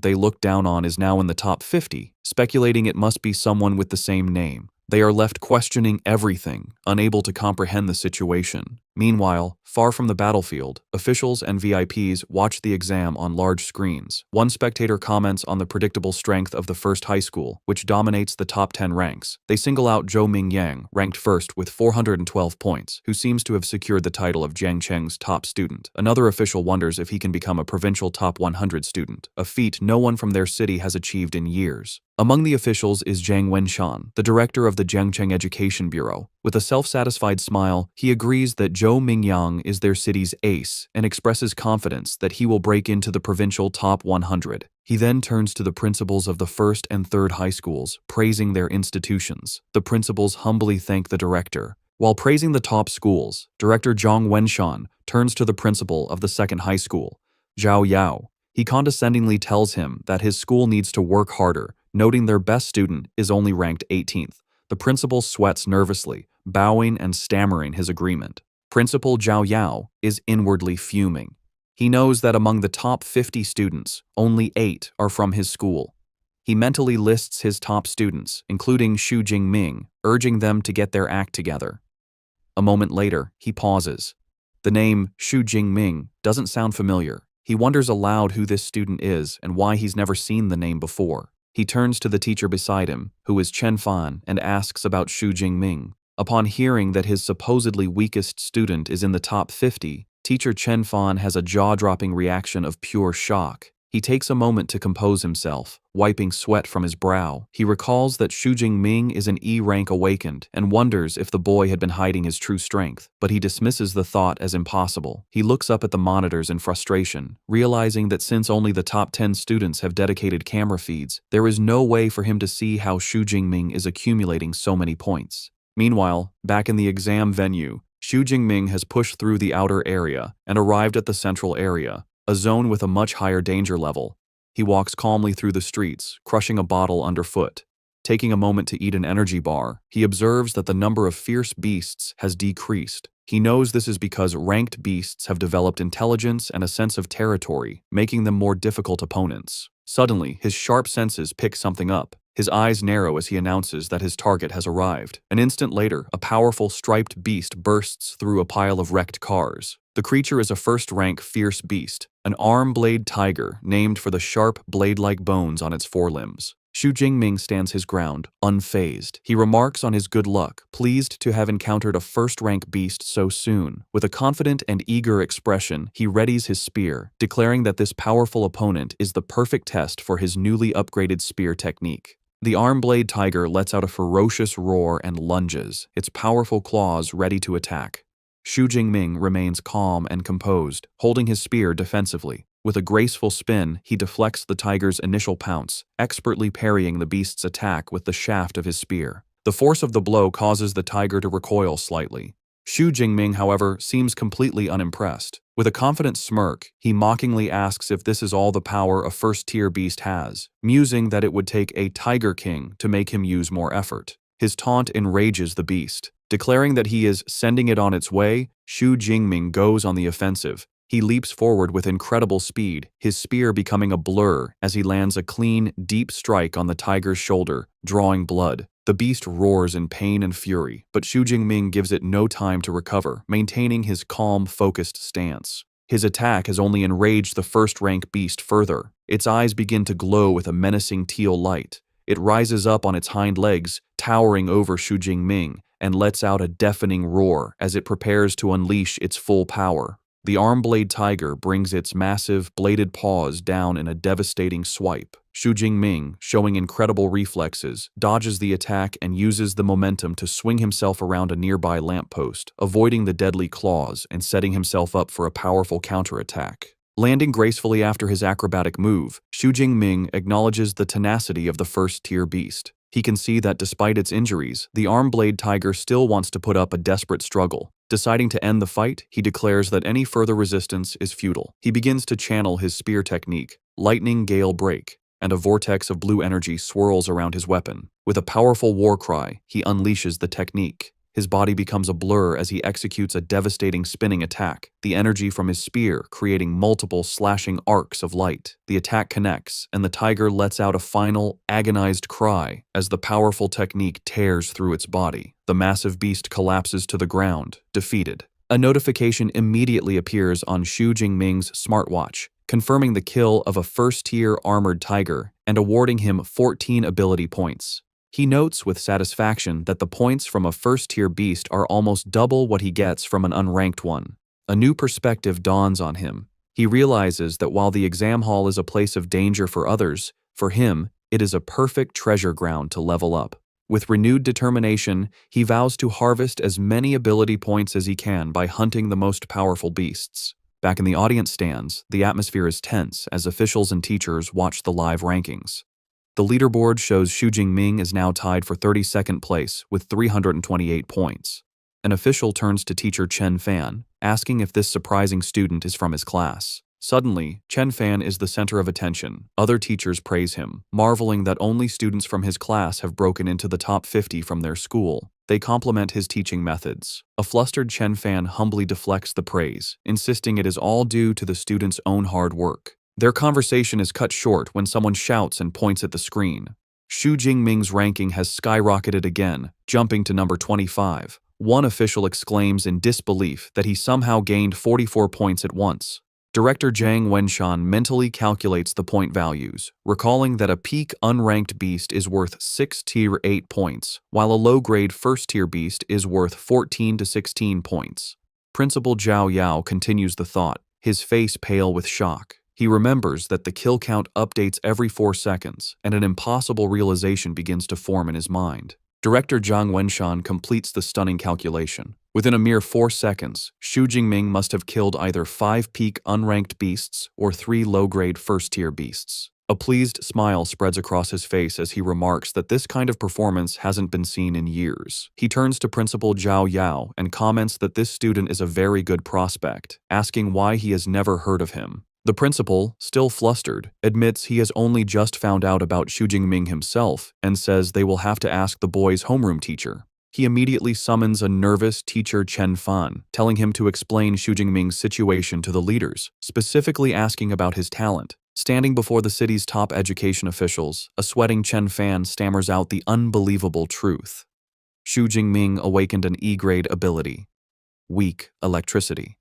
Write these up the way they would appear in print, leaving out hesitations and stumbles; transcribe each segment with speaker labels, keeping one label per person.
Speaker 1: they look down on is now in the top 50, speculating it must be someone with the same name. They are left questioning everything, unable to comprehend the situation. Meanwhile, far from the battlefield, officials and VIPs watch the exam on large screens. One spectator comments on the predictable strength of the first high school, which dominates the top 10 ranks. They single out Zhou Mingyang, ranked first with 412 points, who seems to have secured the title of Jiangcheng's top student. Another official wonders if he can become a provincial top 100 student, a feat no one from their city has achieved in years. Among the officials is Zhang Wenshan, the director of the Jiangcheng Education Bureau. With a self-satisfied smile, he agrees that Zhou Mingyang is their city's ace and expresses confidence that he will break into the provincial top 100. He then turns to the principals of the first and third high schools, praising their institutions. The principals humbly thank the director. While praising the top schools, Director Zhang Wenshan turns to the principal of the second high school, Zhao Yao. He condescendingly tells him that his school needs to work harder, noting their best student is only ranked 18th. The principal sweats nervously, bowing and stammering his agreement. Principal Zhao Yao is inwardly fuming. He knows that among the top 50 students, only 8 are from his school. He mentally lists his top students, including Xu Jingming, urging them to get their act together. A moment later, he pauses. The name Xu Jingming doesn't sound familiar. He wonders aloud who this student is and why he's never seen the name before. He turns to the teacher beside him, who is Chen Fan, and asks about Xu Jingming. Upon hearing that his supposedly weakest student is in the top 50, teacher Chen Fan has a jaw-dropping reaction of pure shock. He takes a moment to compose himself, wiping sweat from his brow. He recalls that Xu Jingming is an E-rank awakened and wonders if the boy had been hiding his true strength, but he dismisses the thought as impossible. He looks up at the monitors in frustration, realizing that since only the top 10 students have dedicated camera feeds, there is no way for him to see how Xu Jingming is accumulating so many points. Meanwhile, back in the exam venue, Xu Jingming has pushed through the outer area and arrived at the central area, a zone with a much higher danger level. He walks calmly through the streets, crushing a bottle underfoot. Taking a moment to eat an energy bar, he observes that the number of fierce beasts has decreased. He knows this is because ranked beasts have developed intelligence and a sense of territory, making them more difficult opponents. Suddenly, his sharp senses pick something up. His eyes narrow as he announces that his target has arrived. An instant later, a powerful striped beast bursts through a pile of wrecked cars. The creature is a first-rank fierce beast, an arm-blade tiger named for the sharp, blade-like bones on its forelimbs. Xu Jingming stands his ground, unfazed. He remarks on his good luck, pleased to have encountered a first-rank beast so soon. With a confident and eager expression, he readies his spear, declaring that this powerful opponent is the perfect test for his newly upgraded spear technique. The arm-blade tiger lets out a ferocious roar and lunges, its powerful claws ready to attack. Xu Jingming remains calm and composed, holding his spear defensively. With a graceful spin, he deflects the tiger's initial pounce, expertly parrying the beast's attack with the shaft of his spear. The force of the blow causes the tiger to recoil slightly. Xu Jingming, however, seems completely unimpressed. With a confident smirk, he mockingly asks if this is all the power a first-tier beast has, musing that it would take a Tiger King to make him use more effort. His taunt enrages the beast. Declaring that he is sending it on its way, Xu Jingming goes on the offensive. He leaps forward with incredible speed, his spear becoming a blur as he lands a clean, deep strike on the tiger's shoulder, drawing blood. The beast roars in pain and fury, but Xu Jingming gives it no time to recover, maintaining his calm, focused stance. His attack has only enraged the first-rank beast further. Its eyes begin to glow with a menacing teal light. It rises up on its hind legs, towering over Xu Jingming, and lets out a deafening roar as it prepares to unleash its full power. The arm-blade tiger brings its massive, bladed paws down in a devastating swipe. Xu Jingming, showing incredible reflexes, dodges the attack and uses the momentum to swing himself around a nearby lamppost, avoiding the deadly claws and setting himself up for a powerful counterattack. Landing gracefully after his acrobatic move, Xu Jingming acknowledges the tenacity of the first-tier beast. He can see that despite its injuries, the arm-blade tiger still wants to put up a desperate struggle. Deciding to end the fight, he declares that any further resistance is futile. He begins to channel his spear technique, Lightning Gale Break, and a vortex of blue energy swirls around his weapon. With a powerful war cry, he unleashes the technique. His body becomes a blur as he executes a devastating spinning attack, the energy from his spear creating multiple slashing arcs of light. The attack connects, and the tiger lets out a final, agonized cry as the powerful technique tears through its body. The massive beast collapses to the ground, defeated. A notification immediately appears on Xu Jingming's smartwatch, confirming the kill of a first-tier armored tiger and awarding him 14 ability points. He notes with satisfaction that the points from a first-tier beast are almost double what he gets from an unranked one. A new perspective dawns on him. He realizes that while the exam hall is a place of danger for others, for him, it is a perfect treasure ground to level up. With renewed determination, he vows to harvest as many ability points as he can by hunting the most powerful beasts. Back in the audience stands, the atmosphere is tense as officials and teachers watch the live rankings. The leaderboard shows Xu Jingming is now tied for 32nd place with 328 points. An official turns to teacher Chen Fan, asking if this surprising student is from his class. Suddenly, Chen Fan is the center of attention. Other teachers praise him, marveling that only students from his class have broken into the top 50 from their school. They compliment his teaching methods. A flustered Chen Fan humbly deflects the praise, insisting it is all due to the student's own hard work. Their conversation is cut short when someone shouts and points at the screen. Xu Jingming's ranking has skyrocketed again, jumping to number 25. One official exclaims in disbelief that he somehow gained 44 points at once. Director Zhang Wenshan mentally calculates the point values, recalling that a peak unranked beast is worth 6 tier 8 points, while a low-grade first-tier beast is worth 14 to 16 points. Principal Zhao Yao continues the thought, his face pale with shock. He remembers that the kill count updates every 4 seconds, and an impossible realization begins to form in his mind. Director Zhang Wenshan completes the stunning calculation. Within a mere 4 seconds, Xu Jingming must have killed either 5 peak unranked beasts or 3 low-grade first-tier beasts. A pleased smile spreads across his face as he remarks that this kind of performance hasn't been seen in years. He turns to Principal Zhao Yao and comments that this student is a very good prospect, asking why he has never heard of him. The principal, still flustered, admits he has only just found out about Xu Jingming himself and says they will have to ask the boy's homeroom teacher. He immediately summons a nervous teacher Chen Fan, telling him to explain Xu Jingming's situation to the leaders, specifically asking about his talent. Standing before the city's top education officials, a sweating Chen Fan stammers out the unbelievable truth. Xu Jingming awakened an E-grade ability. Weak electricity.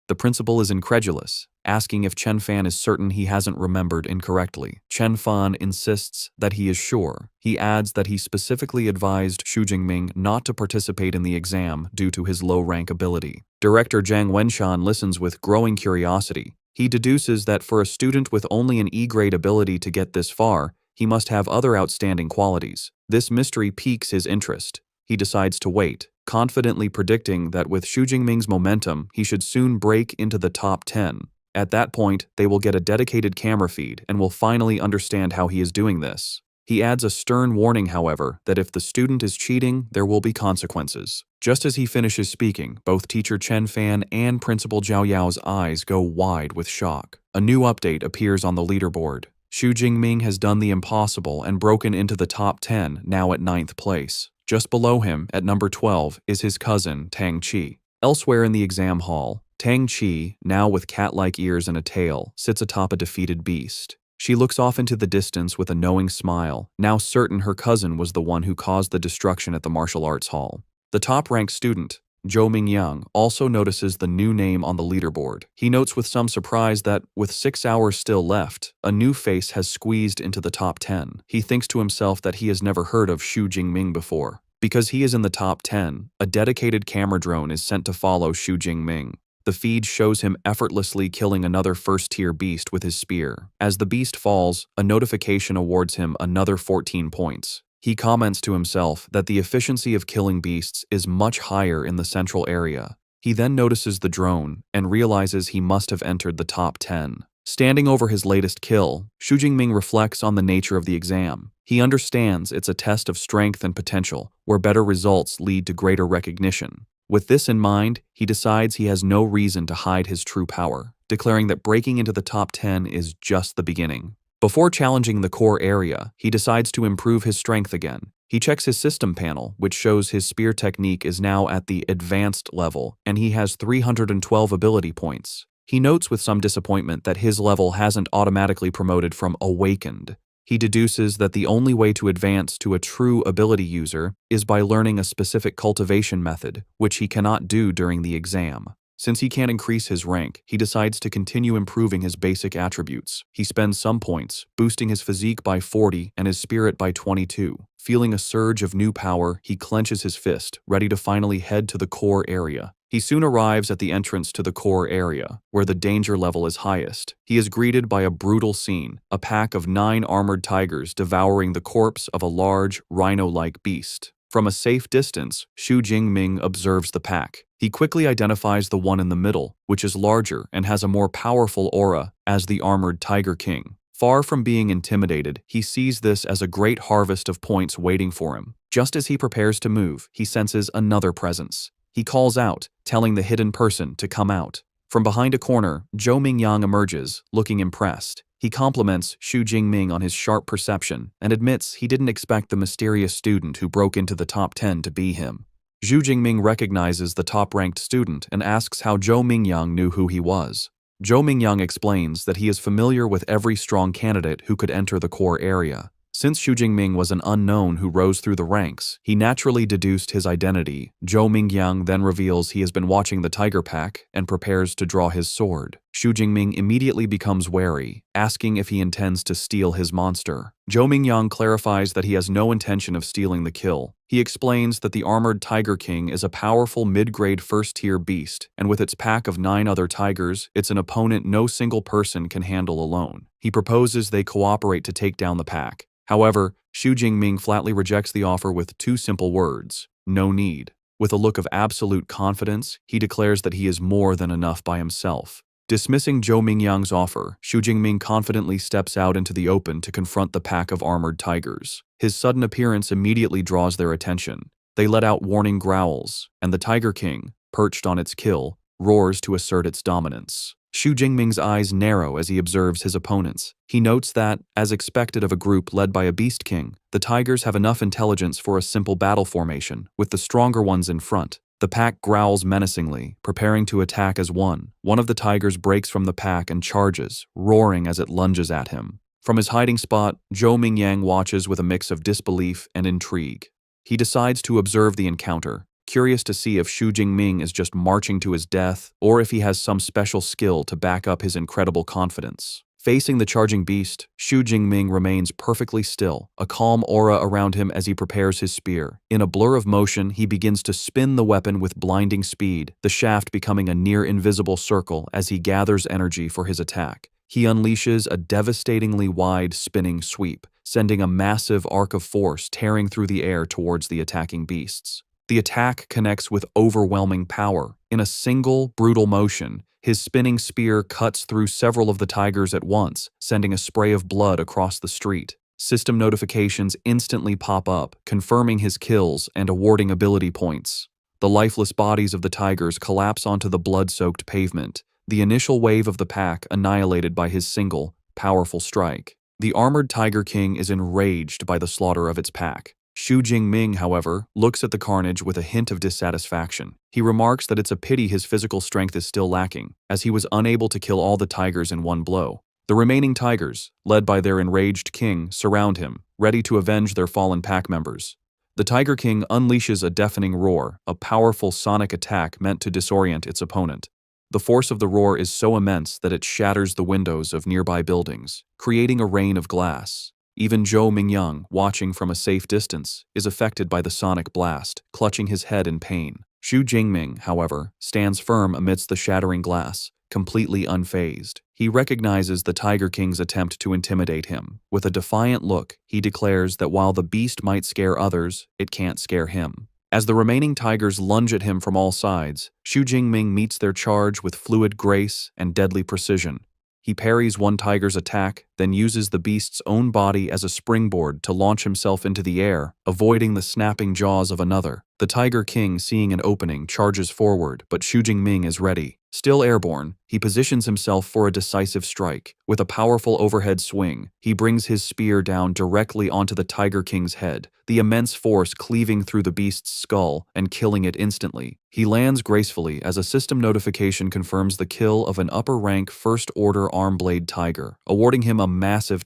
Speaker 1: The principal is incredulous, asking if Chen Fan is certain he hasn't remembered incorrectly. Chen Fan insists that he is sure. He adds that he specifically advised Xu Jingming not to participate in the exam due to his low-rank ability. Director Zhang Wenshan listens with growing curiosity. He deduces that for a student with only an E-grade ability to get this far, he must have other outstanding qualities. This mystery piques his interest. He decides to wait, confidently predicting that with Xu Jingming's momentum, he should soon break into the top 10. At that point, they will get a dedicated camera feed and will finally understand how he is doing this. He adds a stern warning, however, that if the student is cheating, there will be consequences. Just as he finishes speaking, both teacher Chen Fan and Principal Zhao Yao's eyes go wide with shock. A new update appears on the leaderboard. Xu Jingming has done the impossible and broken into the top 10, now at 9th place. Just below him, at number 12, is his cousin, Tang Qi. Elsewhere in the exam hall, Tang Qi, now with cat-like ears and a tail, sits atop a defeated beast. She looks off into the distance with a knowing smile, now certain her cousin was the one who caused the destruction at the martial arts hall. The top-ranked student, Zhou Mingyang, also notices the new name on the leaderboard. He notes with some surprise that, with 6 hours still left, a new face has squeezed into the top 10. He thinks to himself that he has never heard of Xu Jingming before. Because he is in the top 10, a dedicated camera drone is sent to follow Xu Jingming. The feed shows him effortlessly killing another first-tier beast with his spear. As the beast falls, a notification awards him another 14 points. He comments to himself that the efficiency of killing beasts is much higher in the central area. He then notices the drone and realizes he must have entered the top 10. Standing over his latest kill, Xu Jingming reflects on the nature of the exam. He understands it's a test of strength and potential, where better results lead to greater recognition. With this in mind, he decides he has no reason to hide his true power, declaring that breaking into the top 10 is just the beginning. Before challenging the core area, he decides to improve his strength again. He checks his system panel, which shows his spear technique is now at the advanced level, and he has 312 ability points. He notes with some disappointment that his level hasn't automatically promoted from awakened. He deduces that the only way to advance to a true ability user is by learning a specific cultivation method, which he cannot do during the exam. Since he can't increase his rank, he decides to continue improving his basic attributes. He spends some points, boosting his physique by 40 and his spirit by 22. Feeling a surge of new power, he clenches his fist, ready to finally head to the core area. He soon arrives at the entrance to the core area, where the danger level is highest. He is greeted by a brutal scene, a pack of 9 armored tigers devouring the corpse of a large, rhino-like beast. From a safe distance, Xu Jingming observes the pack. He quickly identifies the one in the middle, which is larger and has a more powerful aura, as the armored Tiger King. Far from being intimidated, he sees this as a great harvest of points waiting for him. Just as he prepares to move, he senses another presence. He calls out, telling the hidden person to come out. From behind a corner, Zhou Mingyang emerges, looking impressed. He compliments Xu Jingming on his sharp perception and admits he didn't expect the mysterious student who broke into the top 10 to be him. Xu Jingming recognizes the top-ranked student and asks how Zhou Mingyang knew who he was. Zhou Mingyang explains that he is familiar with every strong candidate who could enter the core area. Since Xu Jingming was an unknown who rose through the ranks, he naturally deduced his identity. Zhou Mingyang then reveals he has been watching the tiger pack and prepares to draw his sword. Xu Jingming immediately becomes wary, asking if he intends to steal his monster. Zhou Mingyang clarifies that he has no intention of stealing the kill. He explains that the armored Tiger King is a powerful mid-grade first-tier beast, and with its pack of 9 other tigers, it's an opponent no single person can handle alone. He proposes they cooperate to take down the pack. However, Xu Jingming flatly rejects the offer with 2 simple words: no need. With a look of absolute confidence, he declares that he is more than enough by himself. Dismissing Zhou Mingyang's offer, Xu Jingming confidently steps out into the open to confront the pack of armored tigers. His sudden appearance immediately draws their attention. They let out warning growls, and the Tiger King, perched on its kill, roars to assert its dominance. Xu Jingming's eyes narrow as he observes his opponents. He notes that, as expected of a group led by a Beast King, the tigers have enough intelligence for a simple battle formation, with the stronger ones in front. The pack growls menacingly, preparing to attack as one. One of the tigers breaks from the pack and charges, roaring as it lunges at him. From his hiding spot, Zhou Mingyang watches with a mix of disbelief and intrigue. He decides to observe the encounter, curious to see if Xu Jingming is just marching to his death or if he has some special skill to back up his incredible confidence. Facing the charging beast, Xu Jingming remains perfectly still, a calm aura around him as he prepares his spear. In a blur of motion, he begins to spin the weapon with blinding speed, the shaft becoming a near-invisible circle as he gathers energy for his attack. He unleashes a devastatingly wide spinning sweep, sending a massive arc of force tearing through the air towards the attacking beasts. The attack connects with overwhelming power. In a single, brutal motion, his spinning spear cuts through several of the tigers at once, sending a spray of blood across the street. System notifications instantly pop up, confirming his kills and awarding ability points. The lifeless bodies of the tigers collapse onto the blood-soaked pavement, the initial wave of the pack annihilated by his single, powerful strike. The armored Tiger King is enraged by the slaughter of its pack. Xu Jingming, however, looks at the carnage with a hint of dissatisfaction. He remarks that it's a pity his physical strength is still lacking, as he was unable to kill all the tigers in one blow. The remaining tigers, led by their enraged king, surround him, ready to avenge their fallen pack members. The Tiger King unleashes a deafening roar, a powerful sonic attack meant to disorient its opponent. The force of the roar is so immense that it shatters the windows of nearby buildings, creating a rain of glass. Even Zhou Mingyang, watching from a safe distance, is affected by the sonic blast, clutching his head in pain. Xu Jingming, however, stands firm amidst the shattering glass, completely unfazed. He recognizes the Tiger King's attempt to intimidate him. With a defiant look, he declares that while the beast might scare others, it can't scare him. As the remaining tigers lunge at him from all sides, Xu Jingming meets their charge with fluid grace and deadly precision. He parries one tiger's attack, then uses the beast's own body as a springboard to launch himself into the air, avoiding the snapping jaws of another. The Tiger King, seeing an opening, charges forward, but Xu Jingming is ready. Still airborne, he positions himself for a decisive strike. With a powerful overhead swing, he brings his spear down directly onto the Tiger King's head, the immense force cleaving through the beast's skull and killing it instantly. He lands gracefully as a system notification confirms the kill of an upper-rank First Order Armblade Tiger, awarding him a massive